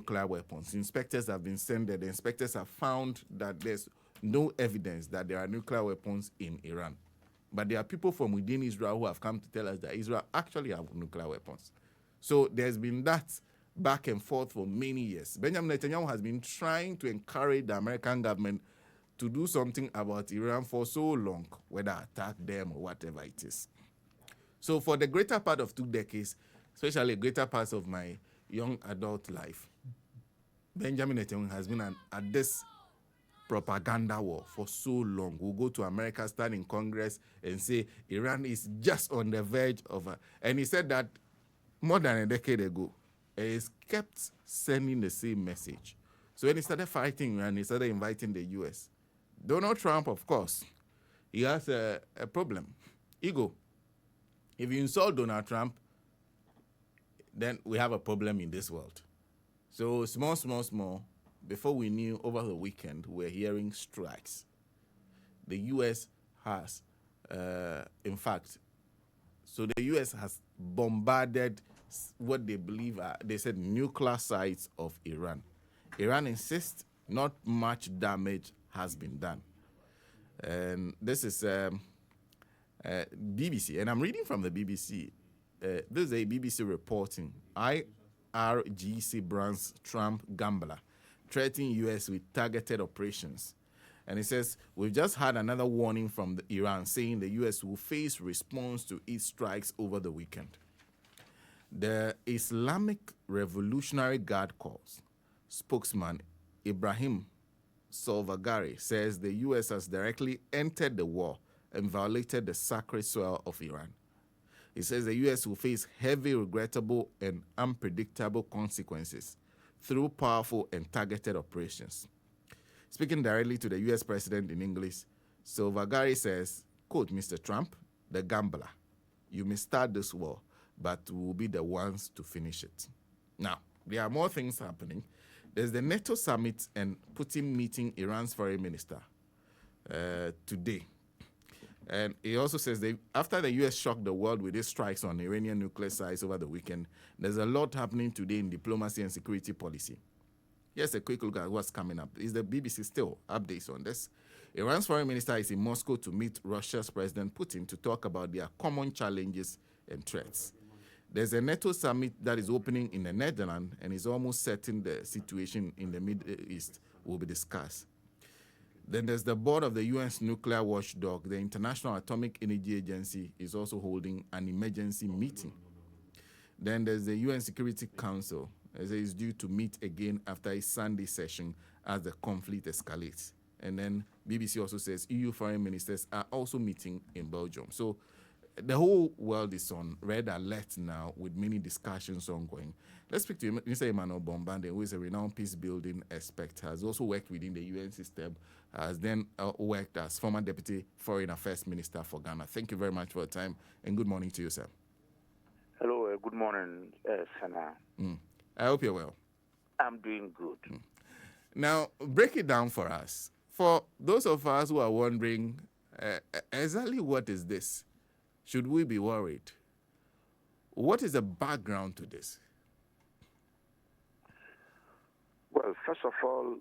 nuclear weapons. Inspectors have been sent there. The inspectors have found that there's no evidence that there are nuclear weapons in Iran. But there are people from within Israel who have come to tell us that Israel actually have nuclear weapons. So there's been that back and forth for many years. Benjamin Netanyahu has been trying to encourage the American government to do something about Iran for so long, whether attack them or whatever it is. So for the greater part of 2 decades, especially greater parts of my young adult life, Benjamin Netanyahu has been at this propaganda war for so long. We'll go to America, stand in Congress, and say Iran is just on the verge of and he said that more than a decade ago. He's kept sending the same message. So when he started fighting Iran, he started inviting the U.S. Donald Trump, of course, he has a problem. Ego. If you insult Donald Trump, then we have a problem in this world. So small, before we knew, over the weekend, we're hearing strikes. The U.S. has, in fact, so the U.S. has bombarded what they believe are, they said, nuclear sites of Iran. Iran insists not much damage has been done. And this is BBC, and I'm reading from the BBC. This is a BBC reporting. IRGC brands Trump gambler, threatening U.S. with targeted operations. And it says, we've just had another warning from Iran saying the U.S. will face response to its strikes over the weekend. The Islamic Revolutionary Guard Corps spokesman Ibrahim Solvagari says the U.S. has directly entered the war and violated the sacred soil of Iran. He says the U.S. will face heavy, regrettable, and unpredictable consequences through powerful and targeted operations. Speaking directly to the U.S. president in English, Solvagari says, quote, Mr. Trump, the gambler, you may start this war, but we will be the ones to finish it. Now, there are more things happening. There's the NATO summit and Putin meeting Iran's foreign minister today. And he also says that after the U.S. shocked the world with its strikes on Iranian nuclear sites over the weekend, there's a lot happening today in diplomacy and security policy. Here's a quick look at what's coming up. Is the BBC still updates on this? Iran's foreign minister is in Moscow to meet Russia's President Putin to talk about their common challenges and threats. There's a NATO summit that is opening in the Netherlands and is almost certain the situation in the Middle East will be discussed. Then there's the board of the UN's nuclear watchdog. The International Atomic Energy Agency is also holding an emergency meeting. Then there's the UN Security Council, as it is due to meet again after a Sunday session as the conflict escalates. And then BBC also says EU foreign ministers are also meeting in Belgium. So the whole world is on red alert now with many discussions ongoing. Let's speak to Mr. EMMANUEL Bombande, who is a renowned peace-building expert, has also worked within the UN system, has then worked as former Deputy Foreign Affairs Minister for Ghana. Thank you very much for your time, and good morning to you, sir. Hello, good morning, Sana. I hope you're well. I'm doing good. Now, break it down for us. For those of us who are wondering, exactly what is this? Should we be worried? What is the background to this? Well, first of all,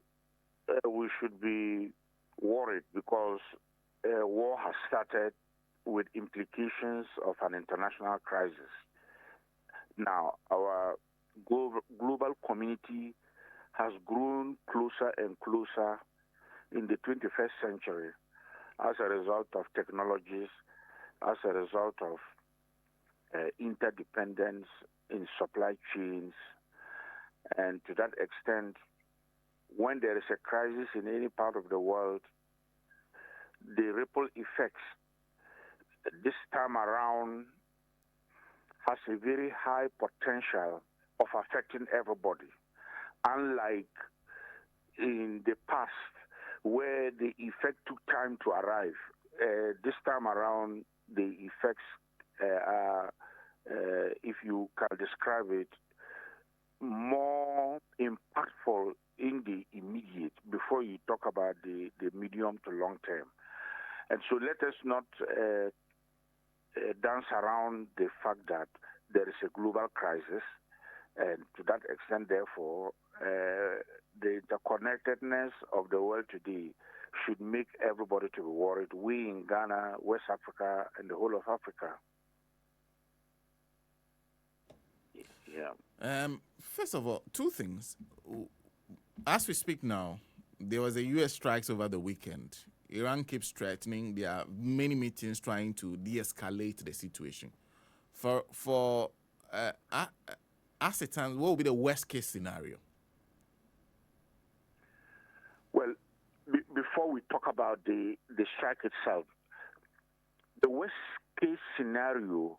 we should be worried because war has started with implications of an international crisis. Now, our global community has grown closer and closer in the 21st century as a result of technologies, as a result of interdependence in supply chains. And to that extent, when there is a crisis in any part of the world, the ripple effects this time around has a very high potential of affecting everybody, unlike in the past where the effect took time to arrive. This time around, the effects are, if you can describe it, more impactful in the immediate before you talk about the medium to long term. And so let us not dance around the fact that there is a global crisis, and to that extent, therefore, the interconnectedness of the world today should make everybody to be worried. We in Ghana, West Africa, and the whole of Africa. Yeah. First of all, two things. As we speak now, there was a U.S. strikes over the weekend. Iran keeps threatening. There are many meetings trying to de-escalate the situation. As it stands, what will be the worst case scenario? Well, before we talk about the strike itself, the worst case scenario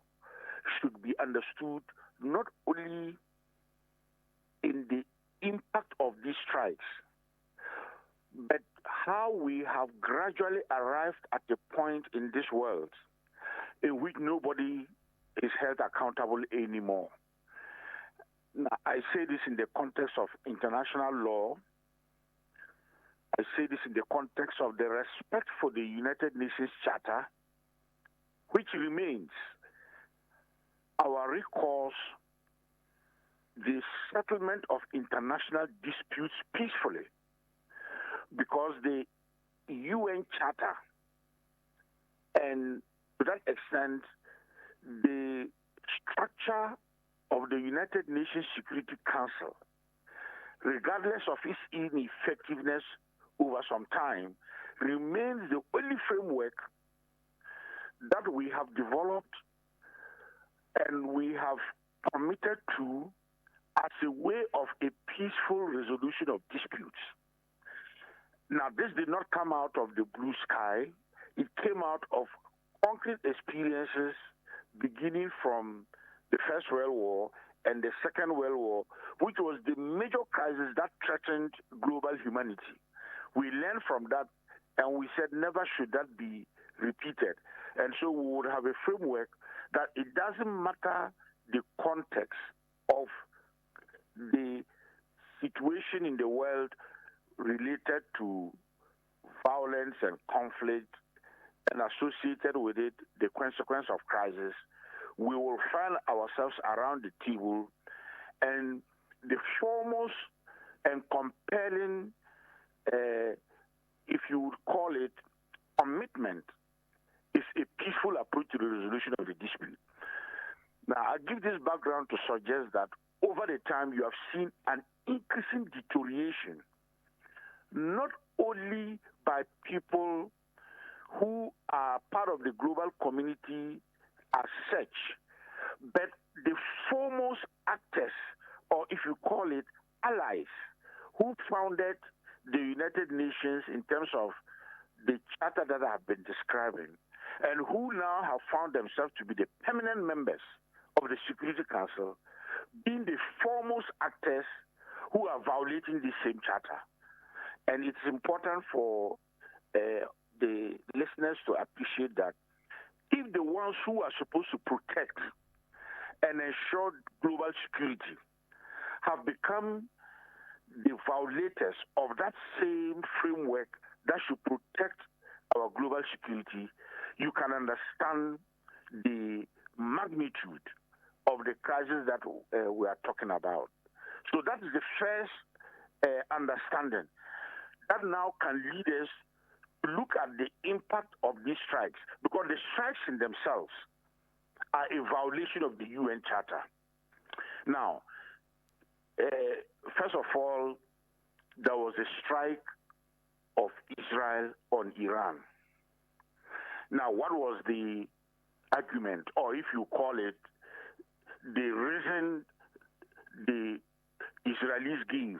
should be understood not only in the impact of these strikes, but how we have gradually arrived at a point in this world in which nobody is held accountable anymore. Now, I say this in the context of international law. I say this in the context of the respect for the United Nations Charter, which remains our recourse, the settlement of international disputes peacefully, because the UN Charter and to that extent the structure of the United Nations Security Council, regardless of its ineffectiveness over some time, remains the only framework that we have developed and we have committed to as a way of a peaceful resolution of disputes. Now, this did not come out of the blue sky. It came out of concrete experiences beginning from the First World War and the Second World War, which was the major crisis that threatened global humanity. We learned from that, and we said never should that be repeated. And so we would have a framework that it doesn't matter the context of the situation in the world related to violence and conflict and associated with it the consequence of crisis. We will find ourselves around the table, and the foremost and compelling, if you would call it, commitment is a peaceful approach to the resolution of the dispute. Now, I give this background to suggest that over the time you have seen an increasing deterioration, not only by people who are part of the global community as such, but the foremost actors, or if you call it allies, who founded the United Nations in terms of the charter that I have been describing, and who now have found themselves to be the permanent members of the Security Council, being the foremost actors who are violating the same charter. And it's important for the listeners to appreciate that if the ones who are supposed to protect and ensure global security have become the violators of that same framework that should protect our global security, you can understand the magnitude of the crisis that we are talking about. So that is the first understanding that now can lead us to look at the impact of these strikes, because the strikes in themselves are a violation of the UN Charter. Now, first of all, there was a strike of Israel on Iran. Now, what was the argument, or if you call it, the reason the Israelis gave,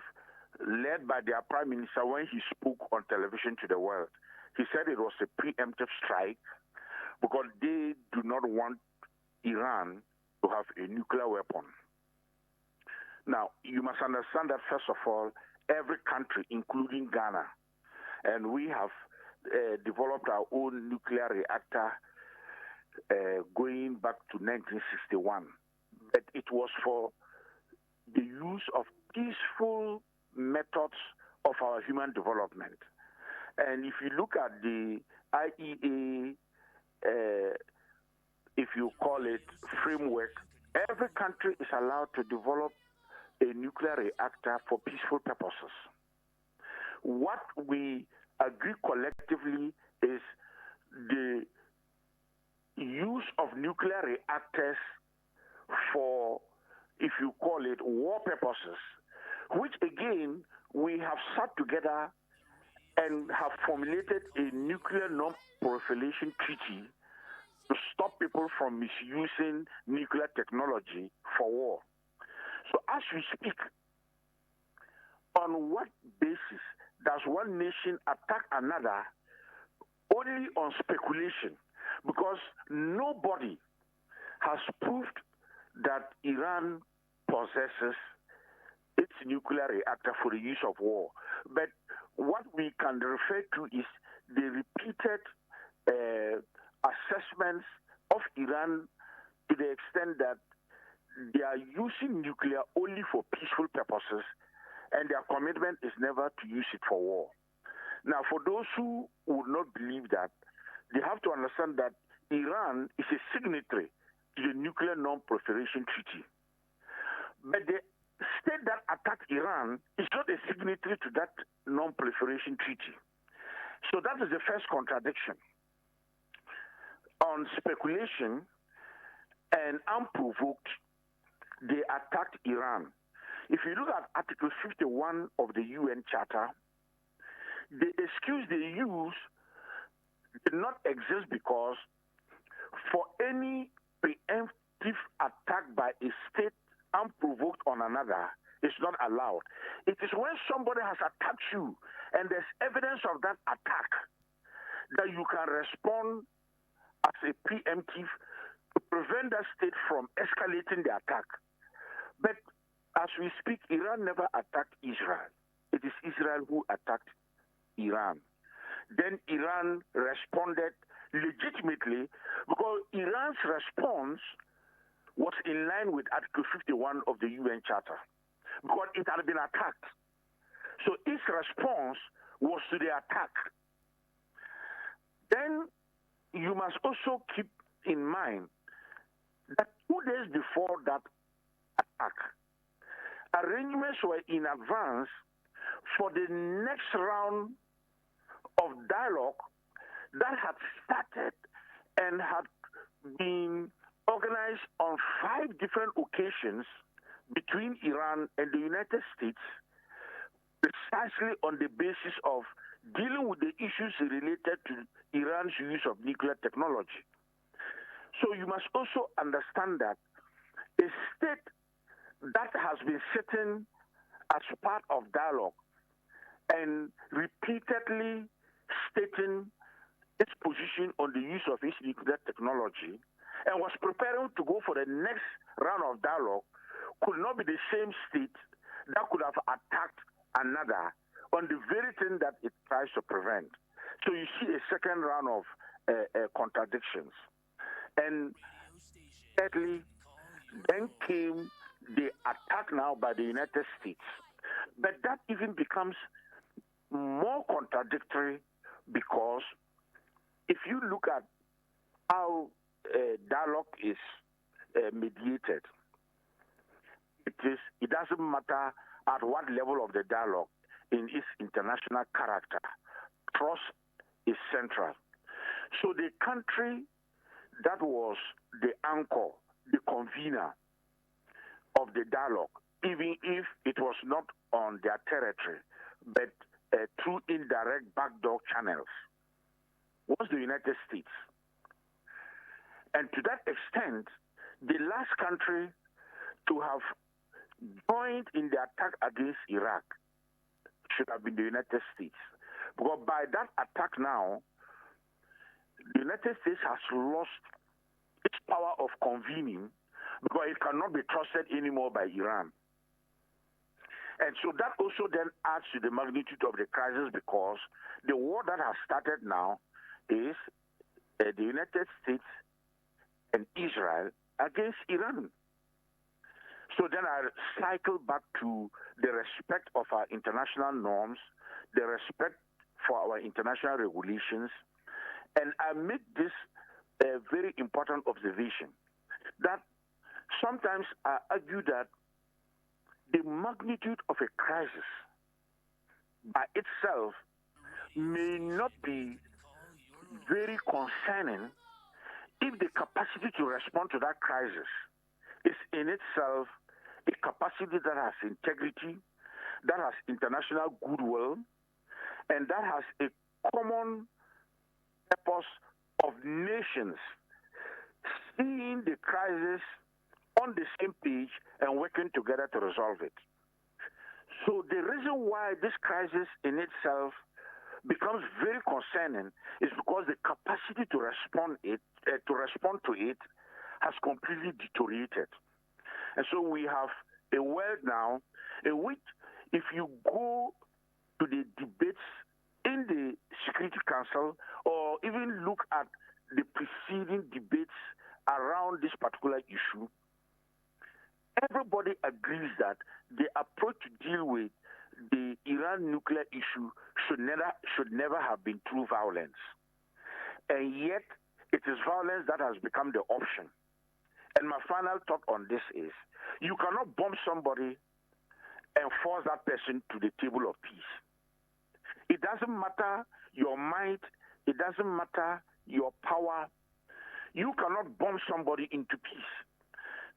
led by their prime minister when he spoke on television to the world? He said it was a preemptive strike because they do not want Iran to have a nuclear weapon. Now, you must understand that, first of all, every country, including Ghana, and we have developed our own nuclear reactor going back to 1961. But it was for the use of peaceful methods of our human development. And if you look at the IEA, if you call it framework, every country is allowed to develop a nuclear reactor for peaceful purposes. What we agree collectively is the use of nuclear reactors for, if you call it, war purposes, which again we have sat together and have formulated a nuclear non-proliferation treaty to stop people from misusing nuclear technology for war. So as we speak, on what basis does one nation attack another? Only on speculation, because nobody has proved that Iran possesses its nuclear reactor for the use of war. But what we can refer to is the repeated assessments of Iran, to the extent that they are using nuclear only for peaceful purposes, and their commitment is never to use it for war. Now, for those who would not believe that, they have to understand that Iran is a signatory to the Nuclear Non-Proliferation Treaty. But the state that attacked Iran is not a signatory to that Non-Proliferation Treaty. So that is the first contradiction. On speculation and unprovoked, they attacked Iran. If you look at Article 51 of the UN Charter, the excuse they use did not exist because for any preemptive attack by a state unprovoked on another is not allowed. It is when somebody has attacked you and there's evidence of that attack that you can respond as a preemptive to prevent that state from escalating the attack. But as we speak, Iran never attacked Israel. It is Israel who attacked Iran. Then Iran responded legitimately because Iran's response was in line with Article 51 of the UN Charter because it had been attacked. So its response was to the attack. Then you must also keep in mind that 2 days before that attack, arrangements were in advance for the next round of dialogue that had started and had been organized on 5 different occasions between Iran and the United States, precisely on the basis of dealing with the issues related to Iran's use of nuclear technology. So you must also understand that a state that has been sitting as part of dialogue and repeatedly stating its position on the use of its nuclear technology and was preparing to go for the next round of dialogue could not be the same state that could have attacked another on the very thing that it tries to prevent. So you see a second round of contradictions. And thirdly, then came the attack now by the United States. But that even becomes more contradictory because if you look at how dialogue is mediated, it doesn't matter at what level of the dialogue in its international character. Trust is central. So the country that was the anchor, the convener of the dialogue, even if it was not on their territory, but through indirect backdoor channels, was the United States. And to that extent, the last country to have joined in the attack against Iraq should have been the United States. Because by that attack now, the United States has lost its power of convening because it cannot be trusted anymore by Iran. And so that also then adds to the magnitude of the crisis because the war that has started now is the United States and Israel against Iran. So then I cycle back to the respect of our international norms, the respect for our international regulations, and I make this a very important observation that sometimes I argue that the magnitude of a crisis by itself may not be very concerning if the capacity to respond to that crisis is in itself a capacity that has integrity, that has international goodwill, and that has a common purpose of nations seeing the crisis on the same page and working together to resolve it. So the reason why this crisis in itself becomes very concerning is because the capacity to respond to it has completely deteriorated. And so we have a world now in which, if you go to the debates in the Security Council or even look at the preceding debates around this particular issue, everybody agrees that the approach to deal with the Iran nuclear issue should never have been through violence. And yet, it is violence that has become the option. And my final thought on this is, you cannot bomb somebody and force that person to the table of peace. It doesn't matter your might, it doesn't matter your power. You cannot bomb somebody into peace.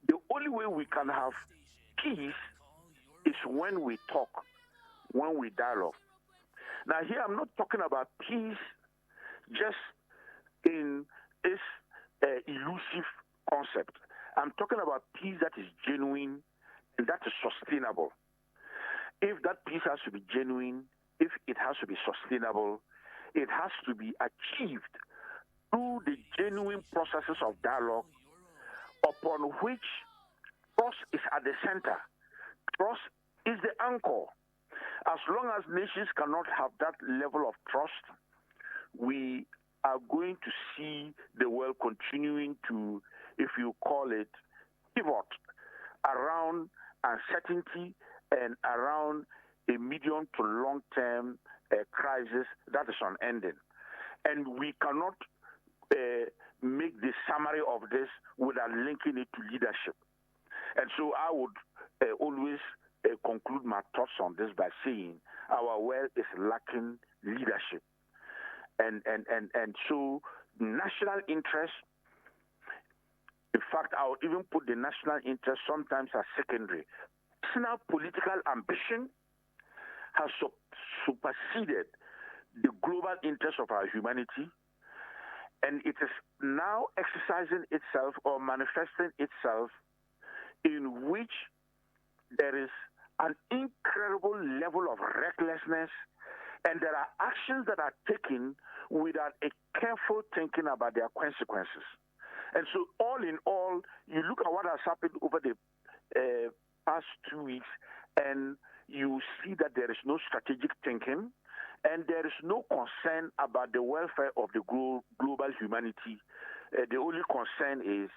The only way we can have peace is when we talk, when we dialogue. Now here I'm not talking about peace just in this elusive concept. I'm talking about peace that is genuine and that is sustainable. If that peace has to be genuine, if it has to be sustainable, it has to be achieved through the genuine processes of dialogue upon which trust is at the center. Trust is the anchor. As long as nations cannot have that level of trust, we are going to see the world continuing to, if you call it, pivot around uncertainty and around a medium to long-term crisis that is unending. And we cannot make the summary of this without linking it to leadership. And so I would always conclude my thoughts on this by saying our world is lacking leadership. And so national interest, in fact, I would even put the national interest sometimes as secondary. Personal political ambition has superseded the global interest of our humanity, and it is now exercising itself or manifesting itself in which there is an incredible level of recklessness, and there are actions that are taken without a careful thinking about their consequences. And so all in all, you look at what has happened over the past 2 weeks, and you see that there is no strategic thinking, and there is no concern about the welfare of the global humanity. The only concern is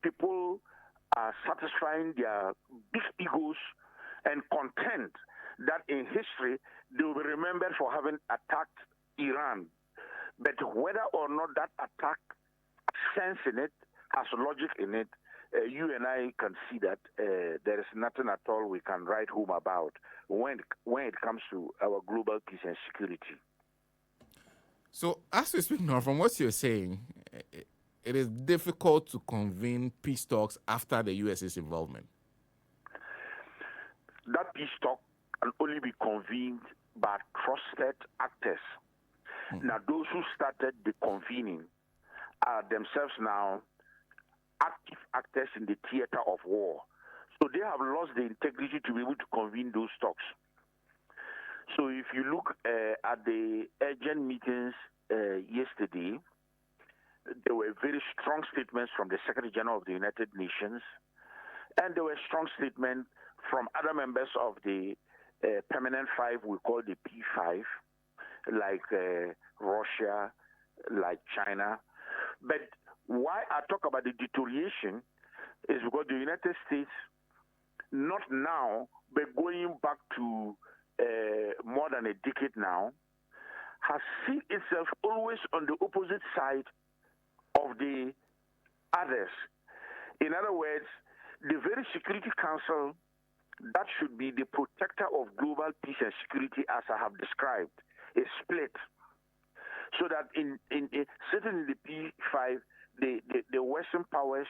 people are satisfying their big egos and content that in history they will be remembered for having attacked Iran. But whether or not that attack has sense in it, has logic in it, you and I can see that there is nothing at all we can write home about when it comes to our global peace and security. So, as we speak now, from what you're saying, it is difficult to convene peace talks after the US's involvement. That peace talk can only be convened by trusted actors. Now, those who started the convening are themselves now active actors in the theater of war. So they have lost the integrity to be able to convene those talks. So if you look at the urgent meetings yesterday, there were very strong statements from the Secretary General of the United Nations, and there were strong statements from other members of the Permanent Five, we call the P5, like Russia, like China. But why I talk about the deterioration is because the United States, not now, but going back to more than a decade now, has seen itself always on the opposite side of the others. In other words, the very Security Council that should be the protector of global peace and security, as I have described, is split. So that sitting in the P5, the Western powers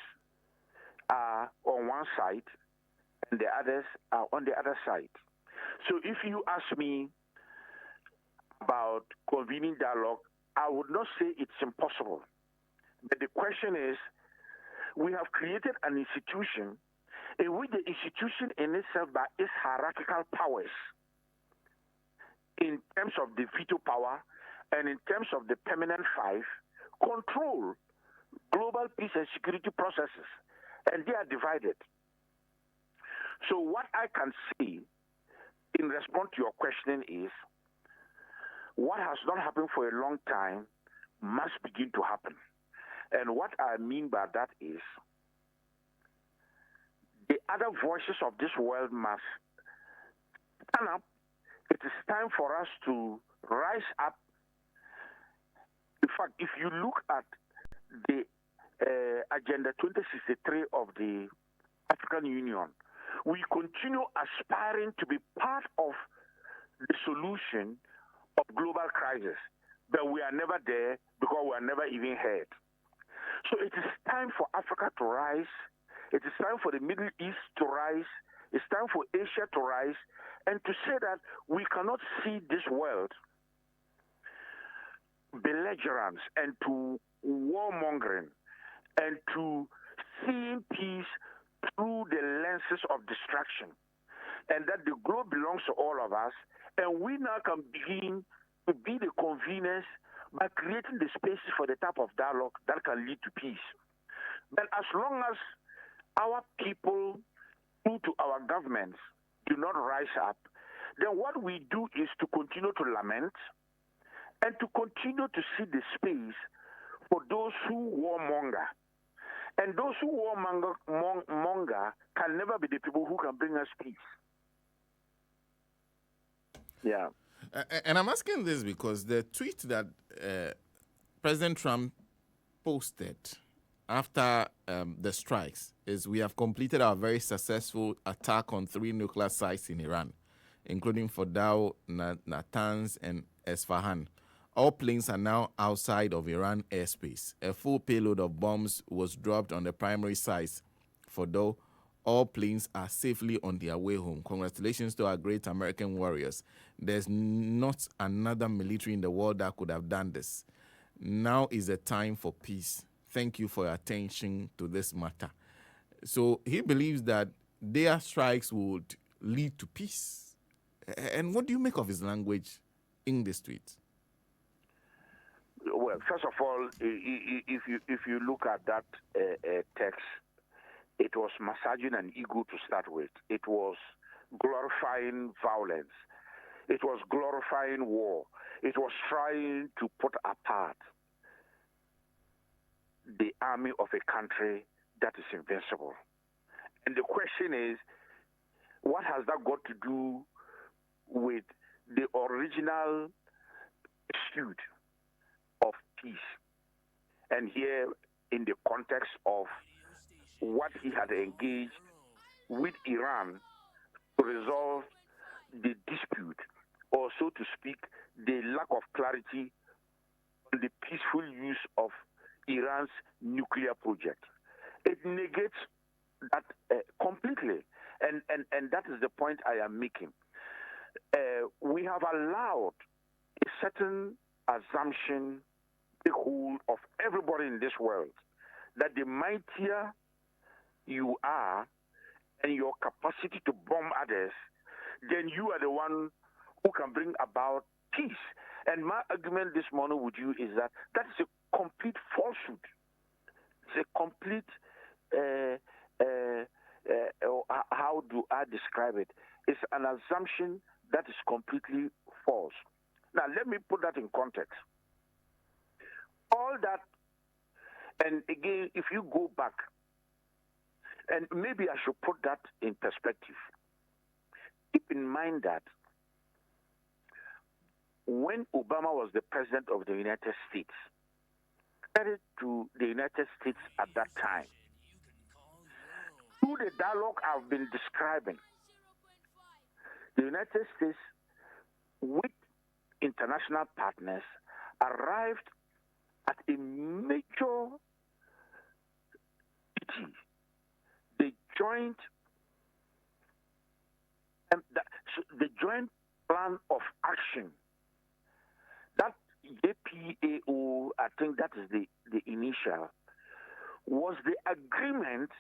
are on one side and the others are on the other side. So if you ask me about convening dialogue, I would not say it's impossible. But the question is, we have created an institution in which the institution in itself by its hierarchical powers in terms of the veto power and in terms of the permanent five control global peace and security processes, and they are divided. So what I can say in response to your question is, what has not happened for a long time must begin to happen. And what I mean by that is, the other voices of this world must stand up. It is time for us to rise up. In fact, if you look at the Agenda 2063 of the African Union, we continue aspiring to be part of the solution of global crisis, but we are never there because we are never even heard. So it is time for Africa to rise. It is time for the Middle East to rise. It's time for Asia to rise and to say that we cannot see this world belligerence and to warmongering and to seeing peace through the lenses of distraction, and that the globe belongs to all of us, and we now can begin to be the conveners by creating the spaces for the type of dialogue that can lead to peace. But as long as our people, due to our governments, do not rise up, then what we do is to continue to lament and to continue to see the space for those who warmonger. And those who warmonger can never be the people who can bring us peace. Yeah. And I'm asking this because the tweet that President Trump posted after the strikes is, "We have completed our very successful attack on 3 nuclear sites in Iran, including Fordow, Natanz, and Esfahan. All planes are now outside of Iran airspace. A full payload of bombs was dropped on the primary sites. Fordow, all planes are safely on their way home. Congratulations to our great American warriors. There's not another military in the world that could have done this. Now is the time for peace. Thank you for your attention to this matter." So he believes that their strikes would lead to peace. And what do you make of his language in this tweet? Well, first of all, if you look at that text, it was massaging an ego to start with. It was glorifying violence. It was glorifying war. It was trying to put apart the army of a country that is invincible. And the question is, what has that got to do with the original pursuit of peace? And here, in the context of what he had engaged with Iran to resolve the dispute, or so to speak, the lack of clarity on the peaceful use of Iran's nuclear project. It negates that completely, and that is the point I am making. We have allowed a certain assumption, the whole of everybody in this world, that the mightier you are and your capacity to bomb others, then you are the one who can bring about peace. And my argument this morning with you is that that is a complete falsehood. It's a complete, how do I describe it? It's an assumption that is completely false. Now, let me put that in context. All that, and again, if you go back, and maybe I should put that in perspective. Keep in mind that when Obama was the president of the United States, credit to the United States at that time, through the dialogue I've been describing, the United States, with international partners, arrived at a major treaty, the joint the joint plan of action. That JPAO, I think that is the initial, was the agreement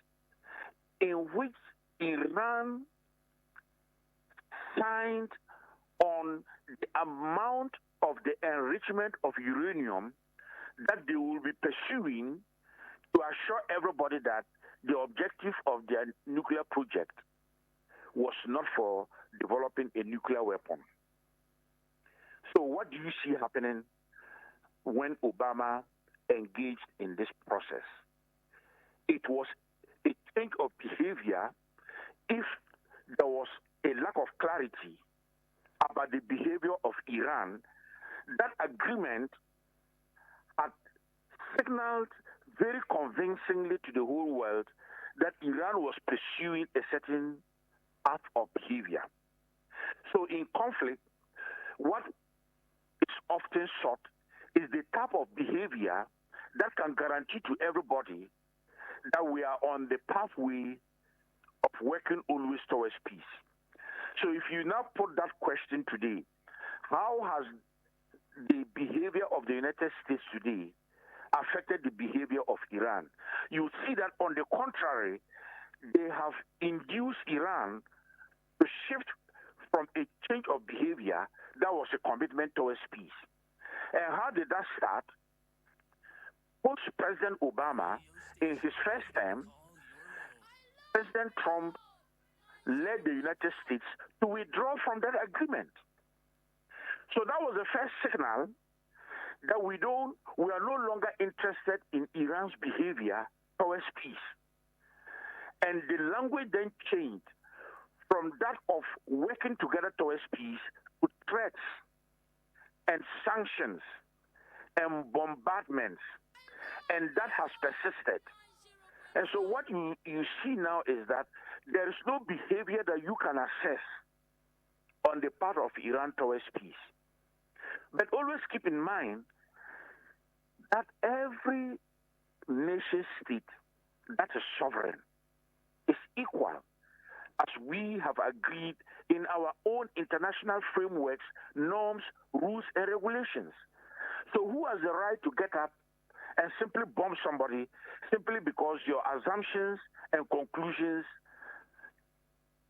in which Iran signed on the amount of the enrichment of uranium that they will be pursuing to assure everybody that the objective of their nuclear project was not for developing a nuclear weapon. So what do you see happening when Obama engaged in this process? It was a change of behavior if there was a lack of clarity about the behavior of Iran. That agreement had signaled very convincingly to the whole world that Iran was pursuing a certain path of behavior. So in conflict, what is often sought is the type of behavior that can guarantee to everybody that we are on the pathway of working always towards peace. So if you now put that question today, how has the behavior of the United States today affected the behavior of Iran? You see that on the contrary, they have induced Iran to shift from a change of behavior that was a commitment towards peace. And how did that start? Post-President Obama, in his first term, President Trump led the United States to withdraw from that agreement. So that was the first signal that we are no longer interested in Iran's behavior towards peace. And the language then changed from that of working together towards peace to threats and sanctions and bombardments. And that has persisted. And so what you see now is that there is no behavior that you can assess on the part of Iran towards peace. But always keep in mind that every nation state that is sovereign is equal, as we have agreed in our own international frameworks, norms, rules, and regulations. So who has the right to get up and simply bomb somebody simply because your assumptions and conclusions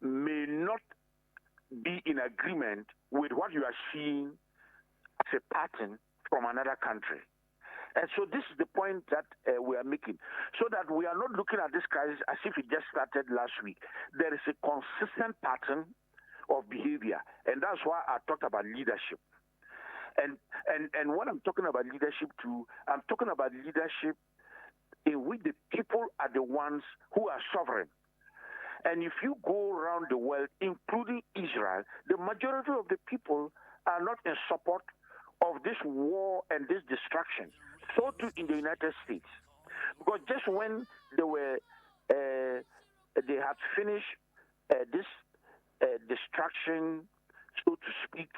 may not be in agreement with what you are seeing as a pattern from another country? And so this is the point that we are making, so that we are not looking at this crisis as if it just started last week. There is a consistent pattern of behavior, and that's why I talked about leadership. And when I'm talking about leadership too, I'm talking about leadership in which the people are the ones who are sovereign. And if you go around the world, including Israel, the majority of the people are not in support of this war and this destruction. So too in the United States. Because just when they had finished this destruction, so to speak,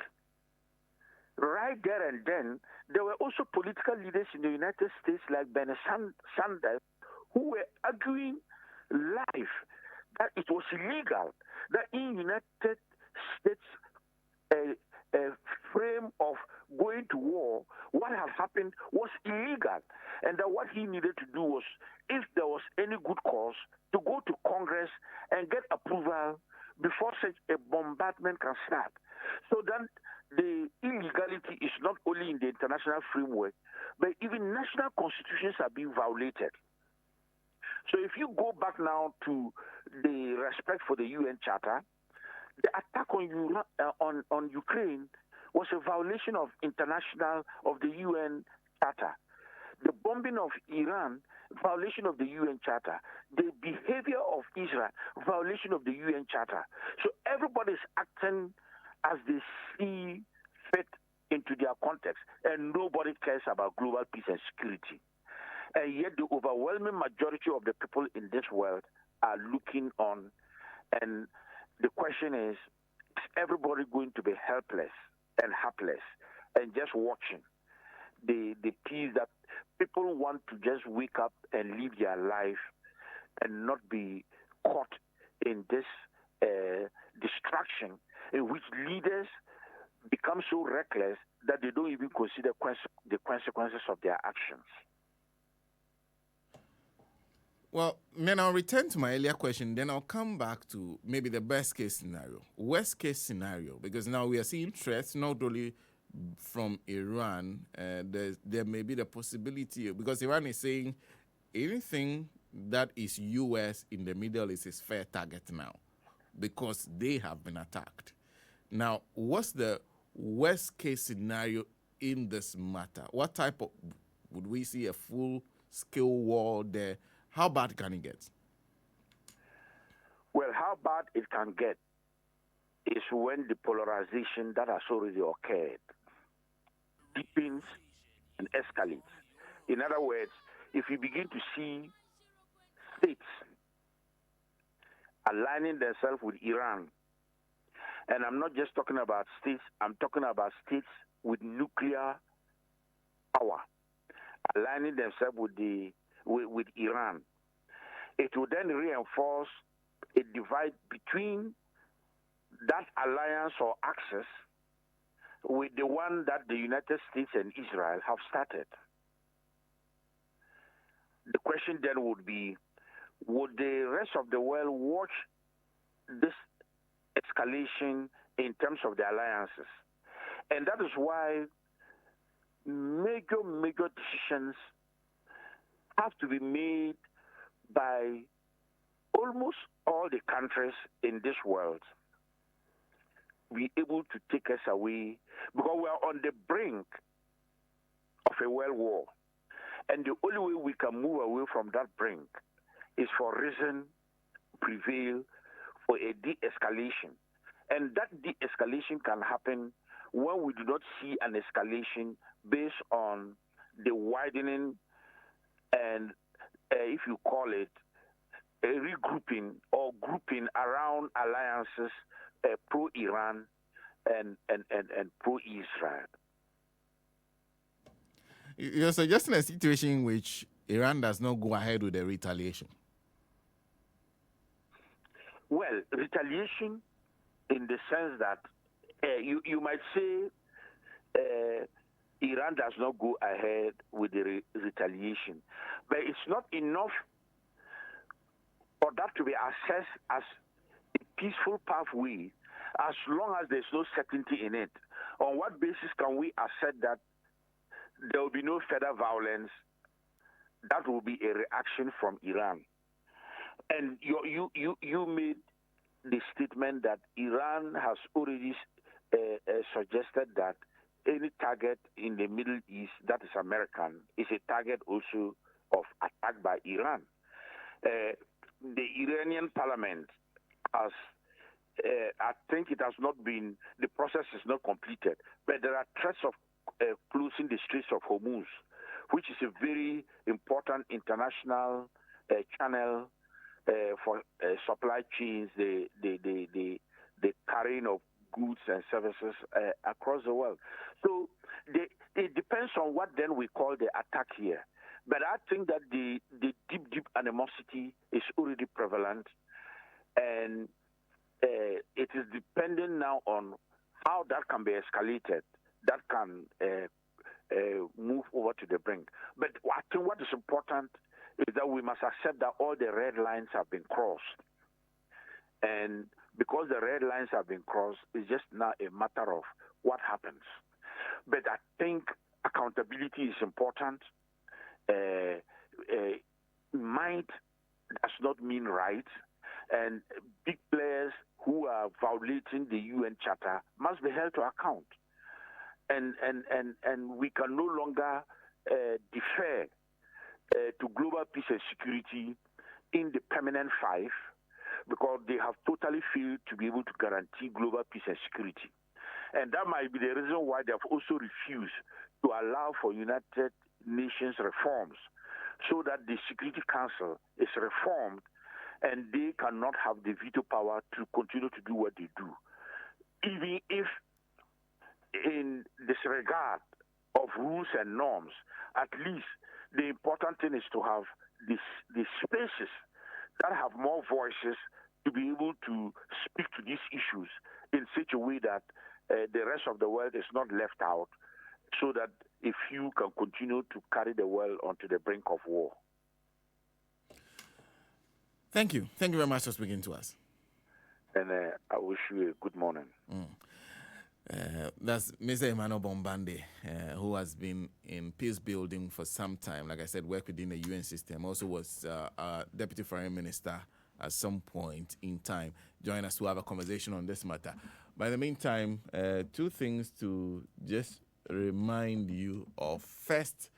right there and then, there were also political leaders in the United States like Bernie Sanders who were arguing live that it was illegal, that in United States frame of going to war, what had happened was illegal, and that what he needed to do was, if there was any good cause, to go to Congress and get approval before such a bombardment can start. So then the illegality is not only in the international framework, but even national constitutions are being violated. So if you go back now to the respect for the UN Charter, the attack on Ukraine was a violation of the UN Charter. The bombing of Iran, violation of the UN Charter. The behavior of Israel, violation of the UN Charter. So everybody is acting as they see fit into their context, and nobody cares about global peace and security. And yet the overwhelming majority of the people in this world are looking on, and the question is everybody going to be helpless and hapless and just watching the peace that people want to just wake up and live their life and not be caught in this distraction in which leaders become so reckless that they don't even consider the consequences of their actions. Well, then I'll return to my earlier question. Then I'll come back to maybe the best case scenario, worst case scenario, because now we are seeing threats not only from Iran. There may be the possibility, because Iran is saying anything that is U.S. in the Middle East is fair target now, because they have been attacked. Now, what's the worst case scenario in this matter? What type of, would we see a full-scale war there? How bad can it get? Well, how bad it can get is when the polarization that has already occurred deepens and escalates. In other words, if you begin to see states aligning themselves with Iran, and I'm not just talking about states, I'm talking about states with nuclear power aligning themselves with Iran, it will then reinforce a divide between that alliance or axis with the one that the United States and Israel have started. The question then would be, would the rest of the world watch this escalation in terms of the alliances? And that is why major decisions have to be made by almost all the countries in this world be able to take us away, because we are on the brink of a world war. And the only way we can move away from that brink is for reason prevail, for a de-escalation. And that de-escalation can happen when we do not see an escalation based on the widening and, if you call it, a regrouping or grouping around alliances pro-Iran and pro-Israel. You're suggesting a situation in which Iran does not go ahead with the retaliation? Well, retaliation in the sense that you might say Iran does not go ahead with the retaliation, but it's not enough for that to be assessed as a peaceful pathway as long as there's no certainty in it. On what basis can we assert that there will be no further violence? That will be a reaction from Iran. And you made the statement that Iran has already suggested that any target in the Middle East that is American is a target also of attack by Iran. The Iranian parliament has, I think it has not been, the process is not completed, but there are threats of closing the Straits of Hormuz, which is a very important international channel for supply chains, the carrying of goods and services across the world. So it depends on what then we call the attack here. But I think that the deep animosity is already prevalent, and it is dependent now on how that can be escalated, that can move over to the brink. But I think what is important is that we must accept that all the red lines have been crossed. And because the red lines have been crossed, it's just now a matter of what happens. But I think accountability is important. Might does not mean right. And big players who are violating the UN Charter must be held to account. And we can no longer defer to global peace and security in the permanent five, because they have totally failed to be able to guarantee global peace and security. And that might be the reason why they have also refused to allow for United Nations reforms, so that the Security Council is reformed and they cannot have the veto power to continue to do what they do. even if in disregard of rules and norms, at least the important thing is to have these spaces that have more voices to be able to speak to these issues in such a way that the rest of the world is not left out, so that a few can continue to carry the world onto the brink of war. Thank you. Thank you very much for speaking to us. And I wish you a good morning. That's Mr. EMMANUEL Bombande, who has been in peace building for some time. Like I said, worked within the UN system. Also was Deputy Foreign Minister at some point in time. Join us to have a conversation on this matter. But in the meantime, two things to just remind you of. First,